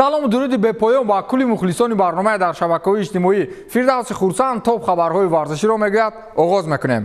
салому дуруди бепоён ба кулли мухлисони барномаи дар шабакаҳои иҷтимоӣ фирдавси хурсанд топ хабарҳои варзиширо мегӯяд. оғоз мекунем.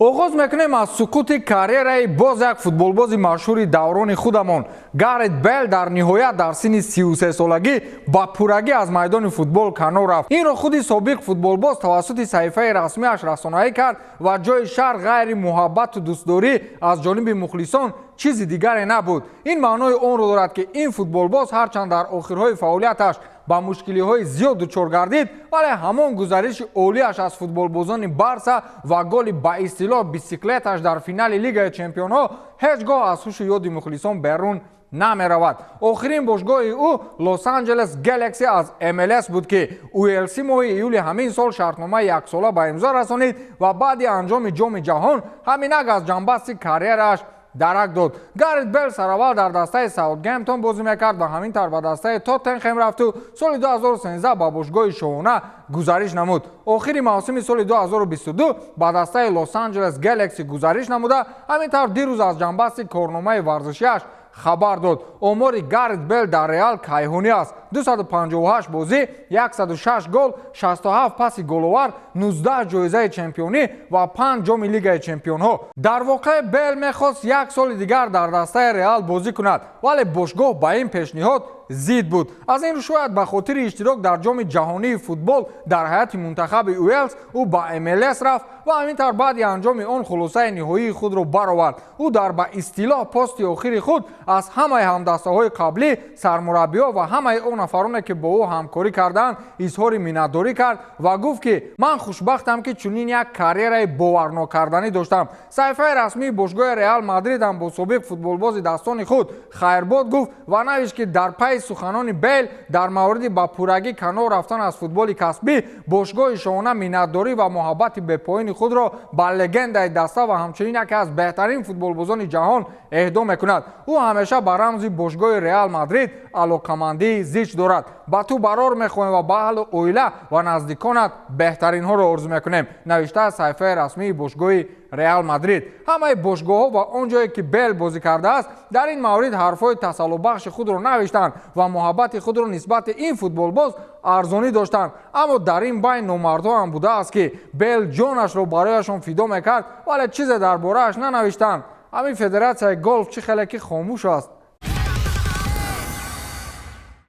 оғоз мекунем аз суқути карьераи боз як футболбози машҳури даврони худамон. Гарет Бейл дар ниҳоят дар синни 33 солагӣ ба пуррагӣ аз майдони футбол канор рафт. инро худи собиқ футболбоз тавассути саҳифаи расмияш расонаӣ кард ва ҷои шарҳ ғайри муҳаббату дӯстдорӣ аз ҷониби мухлисон чизи дигаре набуд. ин маънои онро дорад ки ин футболбоз ҳарчанд дар охирҳои фаъолияташ ба мушкилиҳои зиёд дучор гардид, вале ҳамон гузариши олияш аз футболбозони Барса ва голи ба истилоҳ бисиклеташ дар финали Лигаи Чемпионҳо ҳеҷ гоҳ аз ҳушу ёди мухлисон берун намеравад. охирин бошгоҳи ӯ Лос Анҷелес Galaxy аз MLS буд ки Уэлси моҳи июли ҳамин сол шартномаи яксола ба имзо расонид ва баъди анҷоми ҷоми ҷаҳон ҳаминак аз ҷанбасти карьерааш дарак дод. Гарет Бейл сараввал дар дастаи Саутгемптон бозӣ мекард ва ҳамин тавр ба дастаи Тоттенхем рафту соли 2013 ба бошгоҳи шоҳона гузариш намуд. охири мавсими соли 2022 ба дастаи Лос Анҷелес Galaxy гузариш намуда, ҳамин тавр дирӯз аз ҷанбасти корномаи варзишиаш хабар дод. омори Гарет Бейл дар Реал кайҳонӣ аст. 258 бозӣ, 106 гол, 67 паси головар, 19 ҷоизаи чемпионӣ ва 5 ҷоми Лигаи Чемпионҳо. дар воқеъ Бейл мехост як соли дигар дар дастаи Реал бозӣ кунад, вале бошгоҳ ба ин пешниҳод зид буд. аз ин рӯ шояд ба хотири иштирок дар ҷоми ҷаҳонии футбол дар ҳайати мунтахаби Уэлс ӯ ба MLS рафт ва ҳамин тавр баъди анҷоми он хулосаи ниҳоии худро баровард. ӯ дар ба истилоҳ пости охири худ аз ҳамаи ҳамдастаҳои қаблӣ, сармураббиҳо ва ҳамаи он нафароне ки бо ӯ ҳамкорӣ карданд изҳори миннатдорӣ кард ва гуфт ки ман хушбахтам ки чунин як карьераи боварнокарданӣ доштам. саҳифаи расмии бошгоҳи Реал Мадрид ҳам бо собиқ футболбози дастони худ хайрбод гуфт ва навишт ки дар пайи суханони Бейл дар мавриди ба пуррагӣ канор рафтан аз футболи касбӣ, бошгоҳи шоҳона миннатдорӣ ва муҳаббати бепоёни худро ба легендаи даста ва ҳамчунин яке аз беҳтарин футболбозони ҷаҳон эҳдо мекунад. ӯ ҳамеша ба рамзи бошгоҳи Реал Мадрид алоқамандии зич дорад. ба ту барор мехоҳем ва ба аҳлу оила ва наздиконат беҳтаринҳоро орзу мекунем, навиштааст саҳифаи расмии бошгоҳи Реал Мадрид. ҳамаи бошгоҳҳо ва он ҷое ки Бейл бозӣ кардааст дар ин маврид ҳарфҳои тасаллубахши худро навиштанд ва муҳаббати худро нисбати ин футболбоз арзонӣ доштанд. аммо дар ин байн номардҳо ҳам будааст ки Бейл ҷонашро барояшон фидо мекард, вале чизе дар борааш нанавиштанд. ҳамин федератсияи голф чӣ хеле ки хомӯш аст.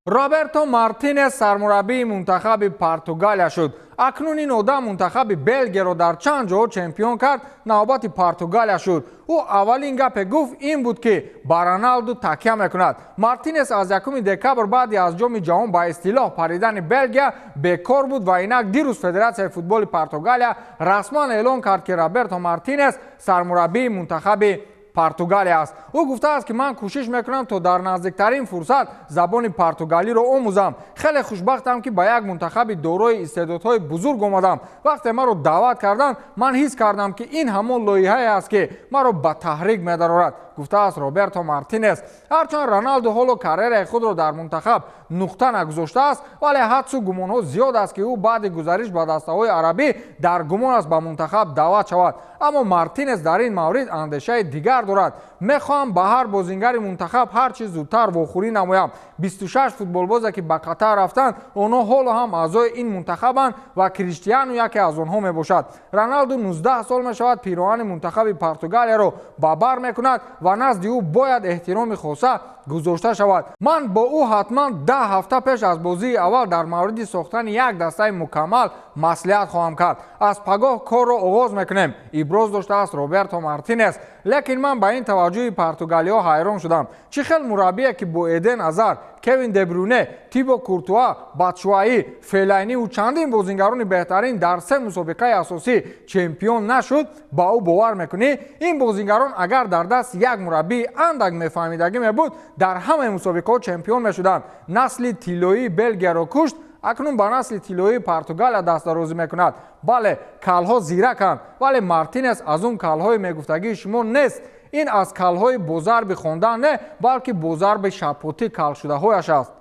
Роберто Мартинес сармураббии мунтахаби Португалия шуд. акнун ин одам мунтахаби Белгияро дар чанд ҷоҳо чемпион кард, навбати Португалия шуд. ӯ аввалин гапе гуфт ин буд ки ба Роналду такя мекунад. Мартинес аз 1 декабр баъди аз ҷоми ҷаҳон ба истилоҳ паридани Белгия бекор буд ва инак дирӯз Федератсияи футболи Португалия расман эълон кард ки Роберто Мартинес сармураббии мунтахаби Португалия аст. ӯ гуфтааст ки ман кӯшиш мекунам то дар наздиктарин фурсат забони португалиро омӯзам. хеле хушбахтам ки ба як мунтахаби дорои истеъдодҳои бузург омадам. вақте маро даъват карданд, ман ҳис кардам ки ин ҳамон лоиҳае аст ки маро ба таҳрик медарорад, гуфтааст Роберто Мартинес. ҳарчанд Роналду ҳоло карьераи худро дар мунтахаб нуқта нагузоштааст, вале ҳадсу гумонҳо зиёд аст ки ӯ баъди гузариш ба дастаҳои арабӣ дар гумон аст ба мунтахаб даъват шавад. аммо Мартинес дар ин маврид андешаи дигар дорад. мехоҳам ба ҳар бозингари мунтахаб ҳар чӣ зудтар вохӯрӣ намоям. 26 футболбозе ки ба Қатар рафтанд, онҳо ҳоло ҳам аъзои ин мунтахабанд ва Криштиану яке аз онҳо мебошад. Роналду 19 сол мешавад пироҳани мунтахаби Португалияро ба бар мекунад ва назди ӯ бояд эҳтироми хоса гузошта шавад. ман бо ӯ ҳатман 10 ҳафта пеш аз бозии аввал дар мавриди сохтани як дастаи мукаммал маслиҳат хоҳам кард. аз пагоҳ корро оғоз мекунем, иброз доштааст Роберто Мартинес. лекин ман ба ин таваҷҷӯҳи португалиҳо ҳайрон шудам. чӣ хел мураббие ки бо Эден Азар, Кевин Де Брюне, Тибо Куртуа, Батшуаи, Фелайниву чандин бозингарони беҳтарин дар 3 мусобиқаи асосӣ чемпион нашуд, ба ӯ бовар мекунӣ? ин бозингарон агар дар дасти як мураббии андак мефаҳмидагӣ мебуд, дар ҳамаи мусобиқаҳо чемпион мешуданд. насли тиллоии Белгияро кушт, акнун ба насли тиллоии Португалия дастдарозӣ мекунад. бале, калҳо зираканд, вале Мартинес аз он калҳои мегуфтагии шумо нест. ин аз калҳои бо зарби хондан не, балки бо зарби шабпотӣ калшудаҳояш аст.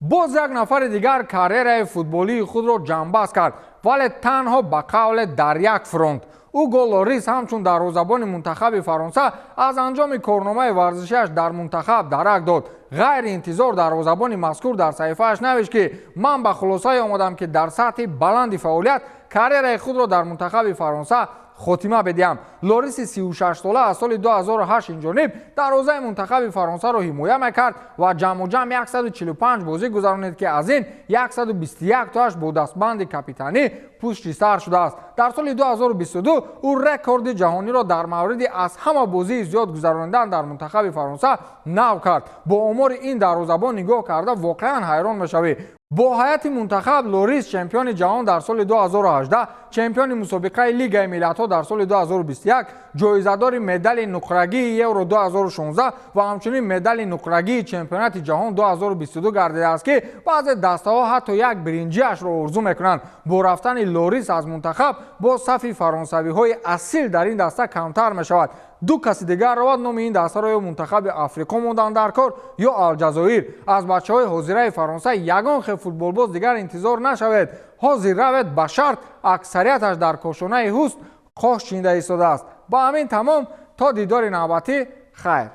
боз як нафари дигар карьераи футболии худро ҷамъбаст кард, вале танҳо ба қавле дар як фронт. уго лорис ҳамчун дарвозабони мунтахаби фаронса аз анҷоми корномаи варзишиаш дар мунтахаб дарак дод. ғайриинтизор дарвозабони мазкур дар саҳифааш навишт ки ман ба хулосае омадам ки дар сатҳи баланди фаъолият карьераи худро дар мунтахаби фаронса хотима бидиҳам. лориси 36 сола аз соли 2008 инҷониб дарвозаи мунтахаби фаронсаро ҳимоя мекард ва ҷамъ 145 бозӣ гузаронид ки аз ин 121 тоаш бо дастбанди капитанӣ пушти сар шудааст. дар соли 2022 ӯ рекорди ҷаҳониро дар мавриди аз ҳама бозии зиёд гузаронидан дар мунтахаби фаронса нав кард. бо омори ин дарвозабон нигоҳ карда воқеан ҳайрон мешавӣ. бо ҳайати мунтахаб лорис чемпиони ҷаҳон дар соли 2018, чемпиони мусобиқаи Лигаи миллатҳо дар соли 2021, ҷоизадори медали нуқрагии Евро 2016 ва ҳамчунин медали нуқрагии чемпионати ҷаҳон 2022 гардидааст ки баъзе дастаҳо ҳатто як биринҷиашро орзу мекунанд. бо рафтани лорис аз мунтахаб бо сафи фаронсавиҳои асил дар ин даста камтар мешавад. ду каси дигар равад номи ин дастаро ё мунтахаби Африқо монданд дар кор ё Алҷазоир. аз бачаҳои ҳозираи Фаронса ягон хел футболбоз дигар интизор нашавед. ҳозир равед ба шарт аксарияташ дар кошонаи ҳусн хош чинда истодааст. ба ҳамин тамом то дидори навбатӣ хайр.